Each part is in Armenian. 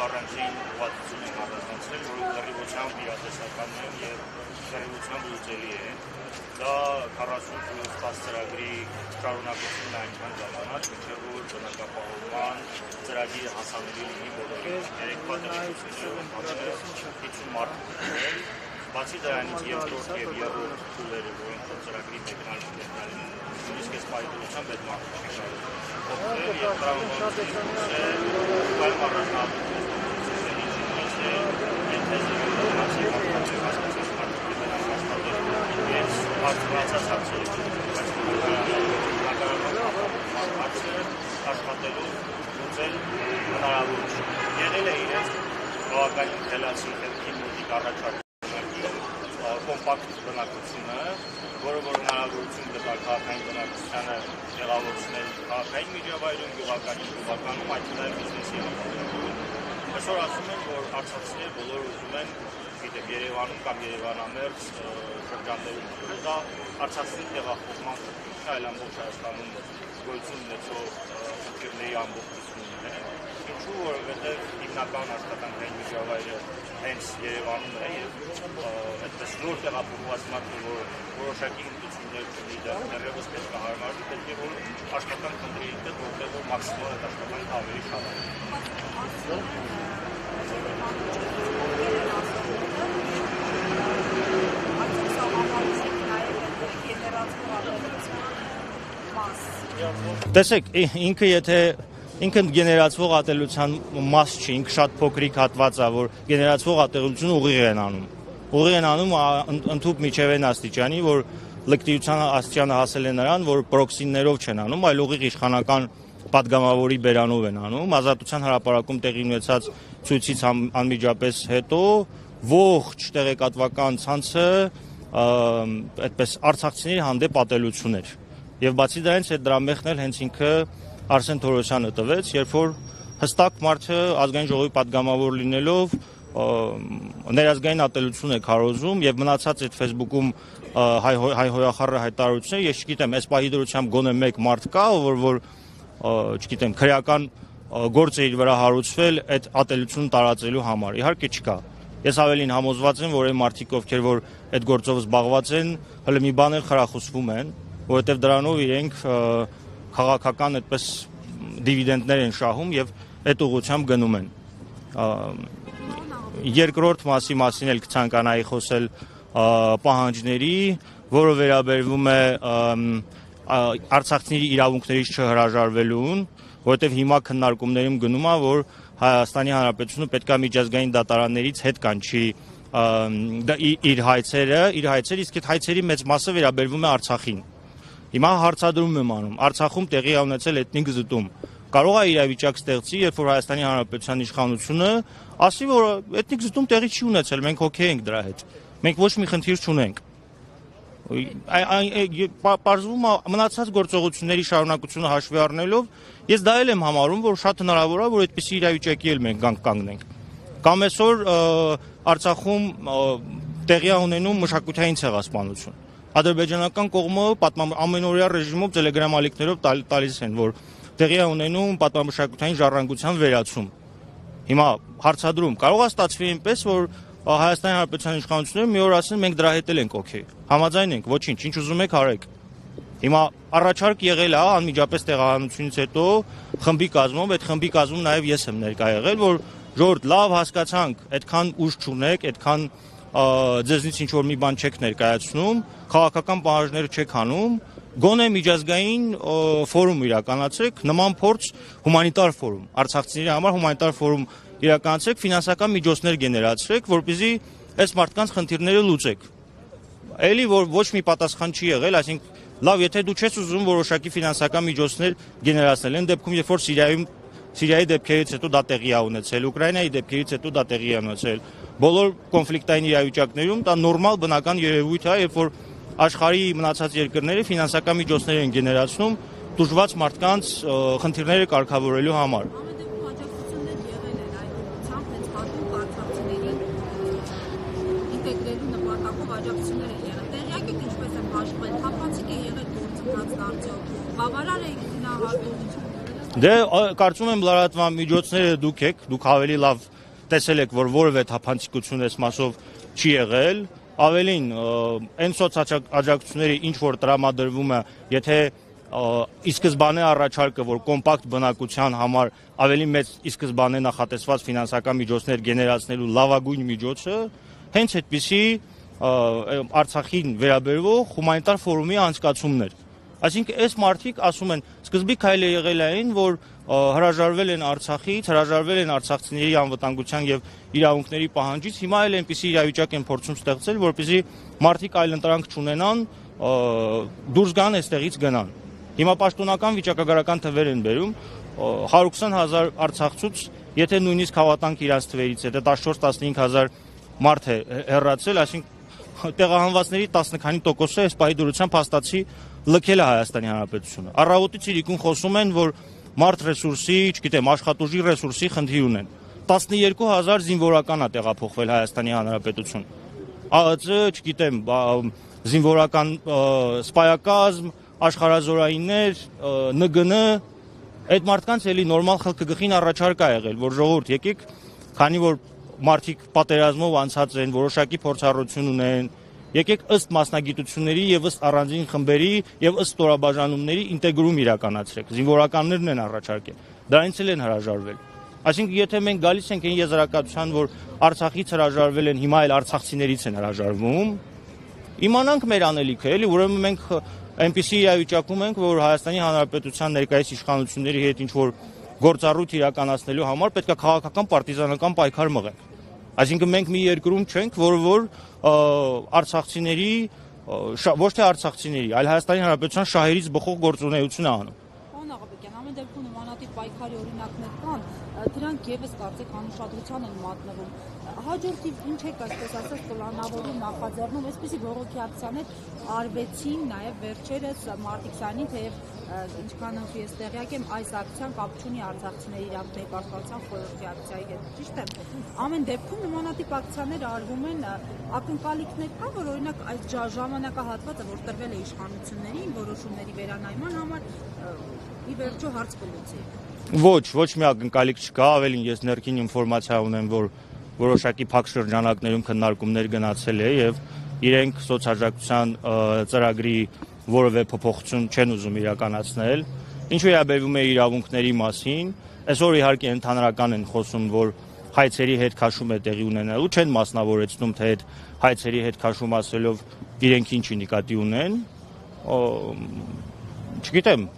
առանձին ուղղվածություն են առանձնացրել, որ լրիվությամբ իրատեսական են և լրիվությամբ լուծելի են։ Դա 40+10 ծրագրի շարունակությունն այնքան ժամանակ, մինչև որ բնակապահովման ծրագիրը հասանելի լինի բոլորին։ Երեկվա տեղեկություններով ամենը 50 մարդ է։ Բացի դրանից երկրորդ և երրորդ փուլերը, որոնք ծրագրի մեկնարկներն են, նույնիսկ այս պայմանությամբ այդ մարդը չի կարող օգնել և տրամաբանությունից կայմ առանձնահատկությունների եթե զրկողացի հասկացած մարդկի նրանք աշխատել իրենց հարցրացած հարցերի հարցը աշխատելու լուծել հնարավոր չի։ Եղել է իրենց բավականին խելացի խելքի մոտիկ առաջարկ կոմպակտ բնակությունը, որը որ հնարավորություն կտա քաղաքային բնակչությանը տեղավորեցնել քաղաքային միջավայրում, գյուղականում, այդ նաև բիզնեսի համակարգում։ Այսօր ասում են, որ արցախցիները բոլորը ուզում են, գիտեմ, Երևանում կամ Երևանամերձ շրջաններում ապրել, դա արցախցիների տեղափոխման խնդիրն է, այլ ամբողջ Հայաստանում գոյություն ունեցող խնդիրների ամբողջությունն է։ Ինչու, որովհետև հիմնական աշխատանքային միջավայրը հենց Երևանում է և այդպես նոր տեղափոխված մարդը, որ որոշակի հմտություններ չունի, դեռևս պետք է հարմարվի, պետք է որ աշխատանք խնդրի ինքնդ, որտեղ որ մաքսիմալ այդ աշխատանքը ավելի շատ է։ Տեսեք, ինքը գեներացվող ատելության մաս չի, ինքը շատ փոքրիկ հատված է, որ գեներացվող ատելությունը ուղիղ են անում։ Ուղիղ են անում ընդհուպ միջև այն աստիճանի, որ լկտիության աստիճանը հասել է նրան, որ պրոքսիներով չեն անում, այլ ուղիղ իշխանական պատգամավորի բերանով են անում։ Ազատության հրապարակում տեղի ունեցած ցույցից անմիջապես հետո ողջ տեղեկատվական ցանցը այդպես արցախցիների հանդեպ ատելություն էր։ Եվ բացի դրանից այդ դրա մեղքն էլ հենց ինքը Արսեն Թորոսյանը տվեց, երբ որ հստակ մարդը ազգային ժողովի պատգամավոր լինելով ներազգային ատելություն է քարոզում եւ մնացած այդ Facebook-ում հայ հոյախառը հայտարարությունները, ես չգիտեմ, այս պահի դրությամբ գոնե մեկ մարդ կա, որ չգիտեմ, քրեական գործ է իր վրա հարուցվել այդ ատելությունը տարածելու համար։ Իհարկե չկա։ Ես ավելին համոզված եմ, որ այն մարդիկ, ովքեր որ այդ գործով զբաղված են, հələ մի բան էլ խրախուսվում են, որովհետեւ դրանով իրենք քաղաքական այդպես դիվիդենդներ են շահում եւ այդ ուղղությամբ գնում են։ Երկրորդ մասին էլ կցանկանայի խոսել պահանջների, որը վերաբերվում է արցախցիների իրավունքներից չհրաժարվելուն, որովհետեւ հիմա քննարկումներում գնում է, որ Հայաստանի Հանրապետությունը պետք է միջազգային դատարաններից հետ կանչի իր հայցերը, իսկ այդ հայցերի մեծ մասը վերաբերվում է Արցախին։ Հիմա հարցադրում եմ անում, Արցախում տեղի է ունեցել էթնիկ զտում։ Կարող է իրավիճակ ստեղծի, երբ որ Հայաստանի Հանրապետության իշխանությունը ասի, որ էթնիկ զտում տեղի չի ունեցել, մենք օքեյ ենք դրա հետ։ Մենք ոչ մի խնդիր չունենք։ Պարզվում է մնացած գործողությունների շարունակությունը հաշվի առնելով, ես դա էլ եմ համարում, որ շատ հնարավոր է, որ այդպիսի իրավիճակի էլ մենք կանգնենք։ Կամ այսօր Արցախում տեղի է ունենում մշակութային ցեղասպանություն։ Ադրբեջանական կողմը ամենօրյա ռեժիմով տելեգրամ ալիքներով տալիս են, որ տեղի է ունենում պատմամշակութային ժառանգության վերացում։ Հիմա հարցադրում կարող է ստացվի այնպես, որ Հայաստանի Հանրապետության իշխանությունները մի օր ասեն մենք դրա հետ ենք օքեյ։ Համաձայն ենք, ոչինչ, ինչ ուզում եք արեք։ Հիմա առաջարկ եղել է անմիջապես տեղահանությունից հետո խմբի կազմում, այդ խմբի կազմում նաև ես եմ ներկա եղել, որ ժողովուրդ լավ հասկացանք, այդքան ուժ չունեք, այդքան ձեզնից ինչ որ մի բան չեք ներկայացնում, քաղաքական պահանջները չեք անում, գոնե միջազգային ֆորում իրականացրեք, նման փորձ հումանիտար ֆորում, արցախցիների համար հումանիտար ֆորում իրականացրեք, ֆինանսական միջոցներ գեներացրեք, որպեսզի այս մարդկանց խնդիրները լուծեք։ Էլի որ ոչ մի պատասխան չի եղել, այսինքն լավ, եթե դու չես ուզում որոշակի ֆինանսական միջոցներ գեներացնել, այն դեպքում երբ որ Սիրիայի դեպքերից հետո դա տեղի է ունեցել, Ուկրաինայի դեպքերից հետո դա տեղի է ունեցել, բոլոր կոնֆլիկտային իրավիճակներում դա նորմալ բնական երևույթ է, երբ որ աշխարհի մնացած երկրները ֆինանսական միջոցներ են գեներացնում դժվար մարդկանց խնդիրները կարգավորելու համար։ Դե կարծում եմ լրատվամիջոցները դուք եք, դուք ավելի լավ տեսել եք, որ որևէ թափանցիկություն այս մասով չի եղել, ավելին այն սոցաջակցությունների ինչ որ տրամադրվում է, եթե ի սկզբանե առաջարկը, որ կոմպակտ բնակության համար ավելի մեծ ի սկզբանե նախատեսված ֆինանսական միջոցներ գեներացնելու լավագույն միջոցը հենց այդպիսի Արցախին վերաբերող հումանիտար ֆորումի անցկացումներ։ Այսինքն այս մարդիկ ասում են, սկզբի քայլը եղել այն, որ հրաժարվել են Արցախից, հրաժարվել են արցախցիների անվտանգության եւ իրավունքների պահանջից, հիմա էլ այնպիսի իրավիճակ են փորձում ստեղծել, որպեսզի մարդիկ այլ ընտրանք չունենան, դուրս գան այստեղից գնան։ Հիմա պաշտոնական վիճակագրական թվեր են բերում 120,000 արցախցուց, եթե նույնիսկ հավատանք իրանց թվերից, եթե 14-15,000 մարդ է հեռացել, այսինքն տեղահանվածների 10 քանի տոկոսը այս պահի դրությամբ հաստատի լքել է Հայաստանի Հանրապետությունը։ Առավոտից իրիկուն խոսում են, որ մարդ ռեսուրսի, չգիտեմ, աշխատուժի ռեսուրսի խնդիր ունեն։ 12,000 զինվորական է տեղափոխվել Հայաստանի Հանրապետություն։ ԱԸԾ, չգիտեմ, զինվորական սպայակազմ, աշխարհազորայիններ, ՆԳՆ, այդ մարդկանց էլի նորմալ խելքգխին առաջարկ է եղել, որ ժողովուրդ եկեք, քանի որ մարդիկ պատերազմով անցած են, որոշակի փորձառություն ունեն, եկեք ըստ մասնագիտությունների եւ ըստ առանձին խմբերի եւ ըստ ստորաբաժանումների ինտեգրում իրականացրեք։ Զինվորականներն են առաջարկել, դրանից էլ են հրաժարվել։ Այսինքն եթե մենք գալիս ենք այն եզրակացության, որ Արցախից հրաժարվել են, հիմա էլ արցախցիներից են հրաժարվում, իմանանք մեր անելիքը, էլի, ուրեմն մենք այնպիսի իրավիճակում ենք, որ Հայաստանի Հանրապետության ներկայիս իշխանությունների հետ ինչ որ գործառույթ իրականացնելու համար պետք է քաղաքական պարտիզանական պայքար մղենք։ Այսինքն մենք մի երկրում չենք, որ արցախցիների, ոչ թե արցախցիների, այլ Հայաստանի Հանրապետության շահերից բխող գործունեություն է անում։ Պարոն Աղաբեկյան, ամեն դեպքում նմանատիպ պայքարի օրինակներ կան, դրանք եւս կարծեք անուշադրության են մատնվում։ Հաջորդիվ ինչ եք այսպես ասած պլանավորում, նախաձեռնում, այսպեսի բողոքի ակցիաներ արվեցին նաև վերջերս մարտի 20-ին, թեև ինչքանով ես տեղյակ եմ, այս ակցիան կապ չունի արցախցիների իրավունքների պաշտպանության խորհրդի ակցիայի հետ, ճիշտ է։ Ամեն դեպքում նմանատիպ ակցիաներ արվում են, ակնկալիքներ կա, որ օրինակ այս ժամանակահատվածը, որ տրվել է իշխանություններին որոշումների վերանայման համար, ի վերջո հարց կլուծի։ Ոչ մի ակնկալիք չկա, ավելին ես ներքին ինֆորմացիա ունեմ, որ որոշակի փակ շրջանակներում քննարկումներ գնացել է եւ իրենք սոցիալական ծրագրի որևէ փոփոխություն չեն ուզում իրականացնել։ Ինչ վերաբերում է իրավունքների մասին, այսօր իհարկե ընդհանրական են խոսում, որ հայցերի հետ քաշում է տեղի ունենալու, չեն մասնավորեցնում, թե այդ հայցերի հետ քաշում ասելով իրենք ինչի նկատի ունեն։ Չգիտեմ,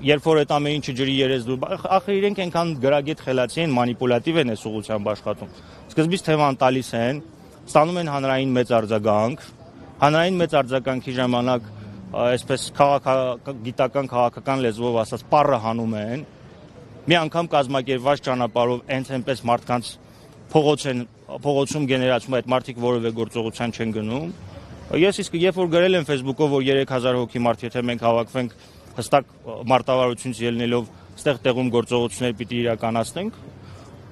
երբ որ այդ ամեն ինչը ջրի երես դուր, ախր իրենք այնքան գրագետ խելացի են, մանիպուլատիվ են այս ուղղությամբ աշխատում։ Սկզբից թեման տալիս են, ստանում են հանրային մեծ արձագանք, հանրային մեծ արձագանքի ժամանակ այսպես քաղաքագիտական քաղաքական լեզվով ասած պառը հանում են, մի անգամ կազմակերպված ճանապարհով այնպես մարդկանց փողոցում գեներացում այդ մարդիկ որևէ գործողության չեն գնում։ Ես իսկ երբ որ գրել եմ Facebook-ով, որ 3000 հոգի մարդ, եթե մենք հավաքվենք հստակ մարտավարությունից ելնելով ստեղ տեղում գործողություններ պիտի իրականացնենք,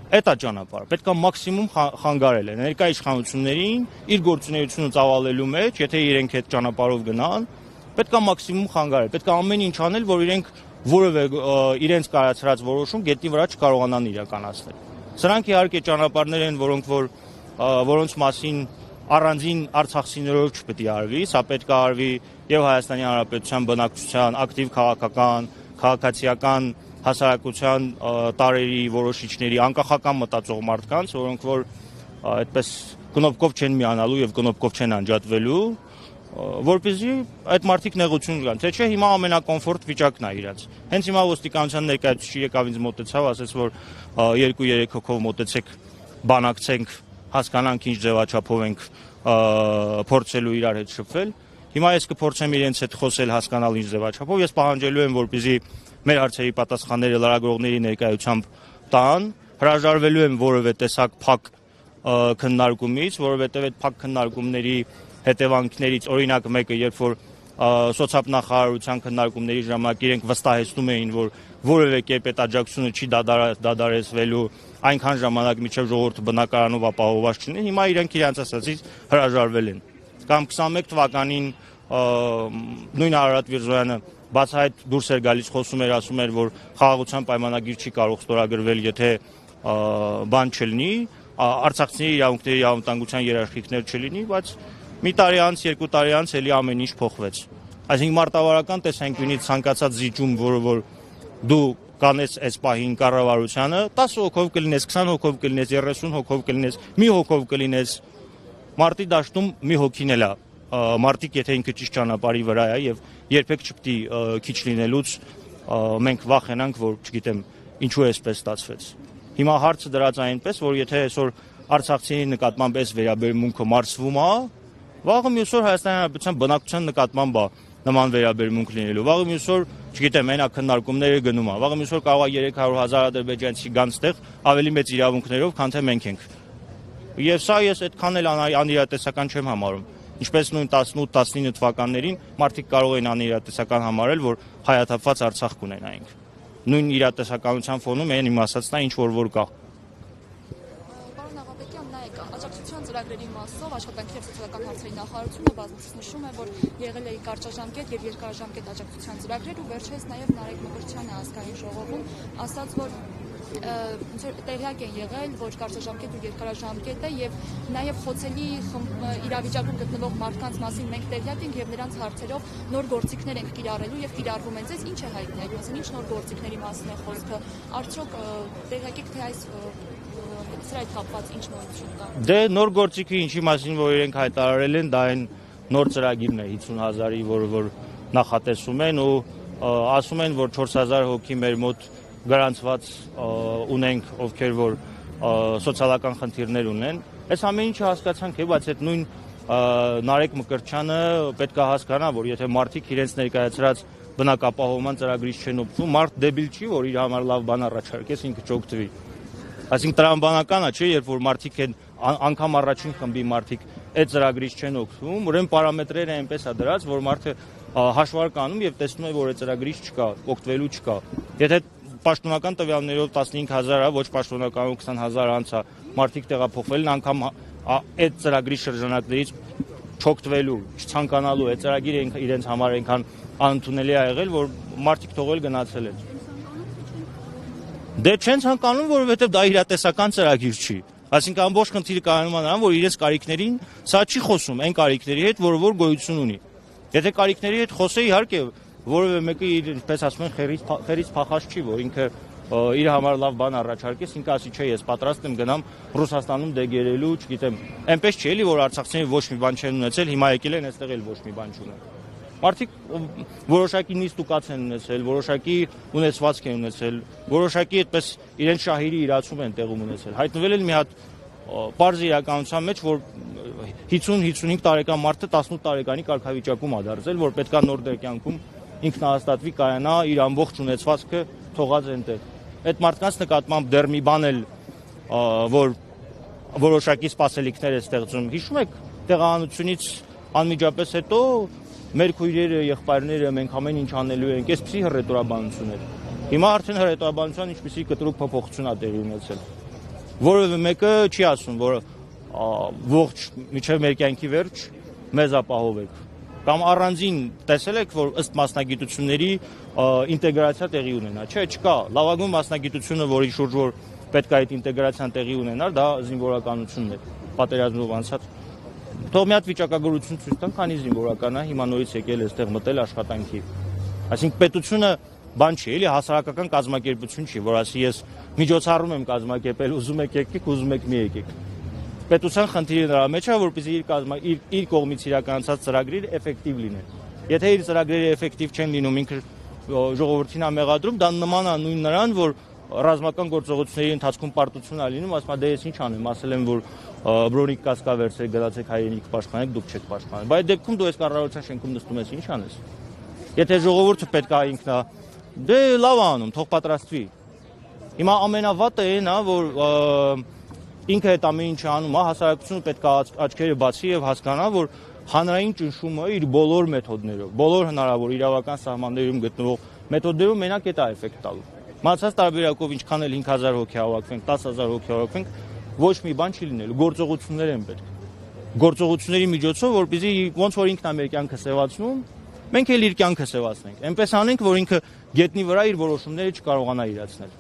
այդ է ճանապարհը։ Պետք է մաքսիմում խանգարել է ներկայ իշխանություններին իր գործունեությունը ծավալելու մեջ, եթե իրենք այդ ճանապարհով գնան, պետք է մաքսիմում խանգարել, պետք է ամեն ինչ անել, որ իրենք որևէ իրենց կայացրած որոշում գետնի վրա չկարողանան իրականացնել։ Սրանք իհարկե ճանապարհներ են, որոնց մասին առանձին արցախցիներով չպետք է արվի, սա պետք է արվի եւ Հայաստանի Հանրապետության բնակչության ակտիվ քաղաքացիական հասարակության տարերի որոշիչների անկախական մտածող մարդկանց, որոնք որ այդպես կնոպկով չեն միանալու եւ կնոպկով չեն անջատվելու, որպեսզի այդ մարդիկ նեղություն կան, թե չէ հիմա ամենակոմֆորտ վիճակն է իրաց։ Հենց հիմա ոստիկանության ներկայացուցիչը եկավ ինձ մոտեցավ, ասաց, որ 2-3 հոգով մոտեցեք, բանակցենք, հասկանանք ինչ ձևաչափով ենք փորձելու իրար հետ շփվել։ Հիմա ես կփորձեմ իրենց հետ խոսել, հասկանալ ինչ ձևաչափով, ես պահանջելու եմ, որպեսզի մեր հարցերի պատասխանները լրագրողների ներկայությամբ տան, հրաժարվելու եմ որևէ տեսակ փակ քննարկումից, որովհետև այդ փակ քննարկումների հետևանքներից օրինակ մեկը, երբ որ սոցիալնախարարության քննարկումների ժամանակ իրենք վստահեցնում էին, որ որևէ կերպ այդ աջակցությունը չի դադարեցվելու այնքան ժամանակ մինչև ժողովուրդը բնակարանով ապահովված չունի, հիմա իրենք իրենց ասածից հրաժարվել են։ Կամ 21 թվականին նույն Արարատ Վիրզոյանը բացահայտ դուրս էր գալիս, խոսում էր, ասում էր, որ խաղաղության պայմանագիր չի կարող ստորագրվել, եթե բան չլինի, արցախցիների իրավունքների անվտանգության երաշխիքներ չլինի, բայց մի տարի անց, 2 տարի անց էլի ամեն ինչ փոխվեց։ Այսինքն մարտավարական տեսանկյունից ցանկացած զիջում, որը որ դու կանես այս պահին կառավարությանը, 10 հոգով կլինես, 20 հոգով կլինես, 30 հոգով կլինես, մի հոգով կլինես, մարտի դաշտում մի հոգին էլ է։ Մարտիկ եթե ինքը ճիշտ ճանապարհի վրա է եւ երբեք չպետք է քիչ լինելուց մենք վախենանք, որ, չգիտեմ, ինչու է այսպես ստացվեց։ Հիմա հարցը դրած այնպես, որ եթե այսօր արցախցիների նկատմամբ այս վերաբերմունքը մարսվում է, վաղը մյուս օր Հայաստանի Հանրապետության բնակչության նկատմամբ է նման վերաբերմունք լինելու։ Վաղը մյուս օր, չգիտեմ, այնա քննարկումները գնում է։ Վաղը մյուս օր կարող է 300,000 ադրբեջանցի գան ստեղ ավելի մեծ իրավունքներով, քան թե մենք ենք։ Եվ սա ես այդքան էլ անիրատեսական չեմ համարում։ Ինչպես նույն 18-19 թվականներին մարդիկ կարող էին անիրատեսական համարել, որ հայաթափված Արցախ կունենայինք։ Նույն իրատեսականության ֆոնում այն իմ ասածն է, ինչ որ կա։ Աջակցության ծրագրերի մասով աշխատանքի և սոցիալական հարցերի նախարարությունը բազմիցս նշում է, որ եղել է կարճաժամկետ եւ երկարաժամկետ աջակցության ծրագրեր ու վերջերս նաեւ Նարեկ Մկրտչյանը ազգային ժողովում ասաց, որ տեղյակ են եղել, որ կարճաժամկետ ու երկարաժամկետ է եւ նաեւ խոցելի իրավիճակում գտնվող մարդկանց մասին մենք տեղյակ ենք եւ նրանց հարցերով նոր գործիքներ ենք կիրառելու եւ կիրառվում են։ Ձեզ ինչ է հայտնի այդ մասին, ինչ նոր գործիքների մասին է խոսքը։ Արդյոք տեղյակ եք թե այս սրա հետ կապված ինչ նորություն կա։ Դե նոր գործիքը ինչի մասին որ իրենք հայտարարել են, դա այն նոր ծրագիրն է 50,000-ի, որ նախատեսում են ու ասում են, որ 4,000 հոգի մեր մոտ գրանցված ունենք, ովքեր որ սոցիալական խնդիրներ ունեն։ Այս ամեն ինչը հասկացանք է, բայց այդ նույն Նարեկ Մկրտչյանը պետք է հասկանա, որ եթե մարդիկ իրենց ներկայացրած բնակապահովման ծրագրից չեն օգտվում, մարդ դեբիլ չի, որ իր համար լավ բան առաջարկես, ինքը չօգտվի։ Այսինքն տրամաբանական է, չէ, երբ որ մարդիկ են անգամ առաջին խմբի մարդիկ այդ ծրագրից չեն օգտվում, ուրեմն պարամետրերը այնպես է դրած, որ մարդը հաշվարկ անում եւ տեսնում է, որ այդ ծրագրից չկա, օգտվելու չկա։ Եթե պաշտոնական տվյալներով 15,000 է, ոչ պաշտոնականով 20,000 անց է, մարդիկ տեղափոխվել են անգամ այդ ծրագրի շրջանակներից չօգտվելու, չցանկանալու, այդ ծրագիրը իրենց համար այնքան անընդունելի է եղել, որ մարդիկ թողել գնացել են։ Դե չեն ցանկանում, որովհետև դա իրատեսական ծրագիր չի։ Այսինքն ամբողջ խնդիրը կայանում է նրան, որ իրենց կարիքներին սա չի խոսում այն կարիքների հետ, որը որ գոյություն ունի։ Եթե կարիքների հետ խոսե, իհարկե, որևէ մեկը իր, ինչպես ասում են, խերից փախած չի, որ ինքը իր համար լավ բան առաջարկես, ինքը ասի չէ, ես պատրաստ եմ գնամ Ռուսաստանում դեգերելու, չգիտեմ, այնպես չի էլի, որ արցախցիները ոչ մի բան չեն ունեցել, հիմա եկել են այստեղ էլ ոչ մի բան չունեն։ Մարդիկ որոշակի նիստուկաց են ունեցել, որոշակի ունեցվածք են ունեցել, որոշակի այդպես իրենց շահերի իրացում են տեղում ունեցել։ Հայտնվել են մի հատ պարզ իրականության մեջ, որ 50-55 տարեկան մարդը 18 տարեկանի կարգավիճակում է դարձել, որ պետքա նոր դերկյանքում ինքնահաստատվի, կայանա, իր ամբողջ ունեցվածքը թողած այնտեղ։ Այդ մարդկանց նկատմամբ դեռ մի բան էլ, որ որոշակի սպասելիքներ է ստեղծում։ Հիշում եք, տեղահանությունից անմիջապես հետո մեր քույրերը, եղբայրները մենք ամեն ինչ անելու ենք, այսպիսի հռետորաբանություն էր։ Հիմա արդեն հռետորաբանության ինչպիսի կտրուկ փոփոխություն է տեղի ունեցել։ Որևէ մեկը չի ասում, որ ողջ միջև մեր կյանքի վերջ մեզ ապահովեք։ Կամ առանձին տեսել եք, որ ըստ մասնագիտությունների ինտեգրացիա տեղի ունենա։ Չէ, չկա։ Լավագույն մասնագիտությունը, որի շուրջ որ պետք է այդ ինտեգրացիան տեղի ունենար, դա զինվորականությունն է, պատերազմով անցած։ Թող մի հատ վիճակագրություն ցույց տան, քանի զինվորական է հիմա նորից եկել այստեղ մտել աշխատանքի։ Այսինքն պետությունը բան չի, էլի հասարակական կազմակերպություն չի, որ ասի ես միջոցառում եմ կազմակերպել, ուզում եք եկեք, ուզում եք մի եկեք։ Պետության խնդիրը նրա մեջ է, որպեսզի իր կողմից իրականացած ծրագրերը էֆեկտիվ լինեն։ Եթե իր ծրագրերը էֆեկտիվ չեն լինում, ինքը ժողովրդին է մեղադրում, դա նման է նույն նրան, որ ռազմական գործողությունների ընթացքում պարտություն է լինում, ասում է դե ես ինչ անեմ, ասել եմ որ բրոնիկ կասկա վերցրեք, գնացեք հայրենիք պաշտպանեք, դուք չեք պաշտպանել։ Բայց դեպքում դու այս կառավարության շենքում նստում ես, ինչ անես։ Եթե ժողովուրդը պետք է ինքնա, դե լավ անում, թող պատրաստվի։ Հիմա ամենավատը այն է, որ ինքը այդ ամեն ինչը անում է, հասարակությունը պետք է աչքերը բացի եւ հասկանա, որ հանրային ճնշումը իր բոլոր մեթոդներով, բոլոր հնարավոր իրավական սահմաններում գտնվող մեթոդներով մենակ այդ է էֆեկտ տալու։ Մացած տարբերակով ինչքան էլ 5,000 հոգի հավաքվենք, 10,000 հոգի հավաքվենք, ոչ մի բան չի լինելու, գործողություններ են պետք։ Գործողությունների միջոցով, որպեսզի ոնց որ ինքն է մեր կյանքը սևացնում, մենք էլ իր կյանքը սևացնենք։ Այնպես անենք, որ ինքը գետնի վրա իր որոշումները չկարողանա իրացնել։